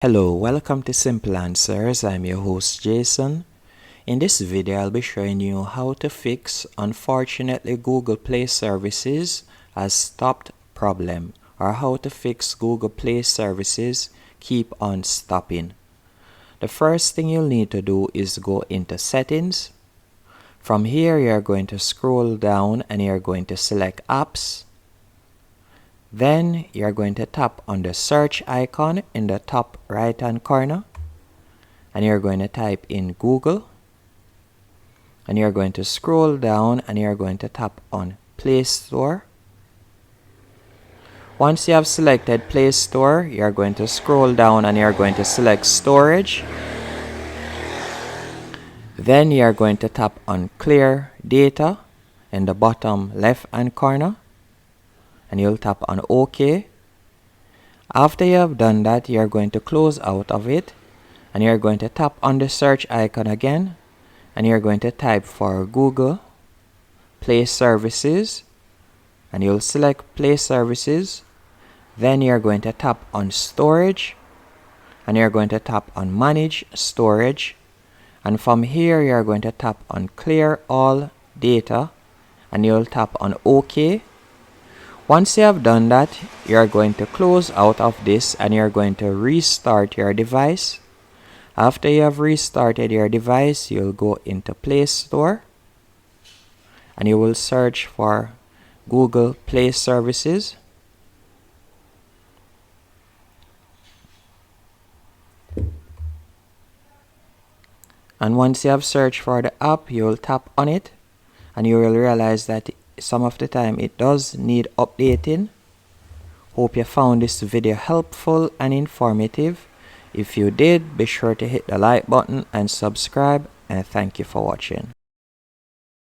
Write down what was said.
Hello, welcome to Simple Answers. I'm your host Jason. In this video, I'll be showing you how to fix unfortunately Google Play Services has stopped problem, or how to fix Google Play Services keep on stopping. The first thing you'll need to do is go into settings. From here, you're going to scroll down and you're going to select apps. Then you're going to tap on the search icon in the top right hand corner and you're going to type in Google, and you're going to scroll down and you're going to tap on Play Store. Once you have selected Play Store, you're going to scroll down and you're going to select Storage. Then you're going to tap on Clear Data in the bottom left hand corner and you'll tap on OK. After you have done that, you're going to close out of it and you're going to tap on the search icon again and you're going to type for Google Play Services and you'll select Play Services. Then you're going to tap on Storage and you're going to tap on Manage Storage, and from here you're going to tap on Clear All Data and you'll tap on OK. Once you have done that, you're going to close out of this and you're going to restart your device. After you have restarted your device, you'll go into Play Store and you will search for Google Play Services. And once you have searched for the app, you will tap on it and you will realize that some of the time it does need updating. Hope you found this video helpful and informative. If you did, be sure to hit the like button and subscribe, and thank you for watching.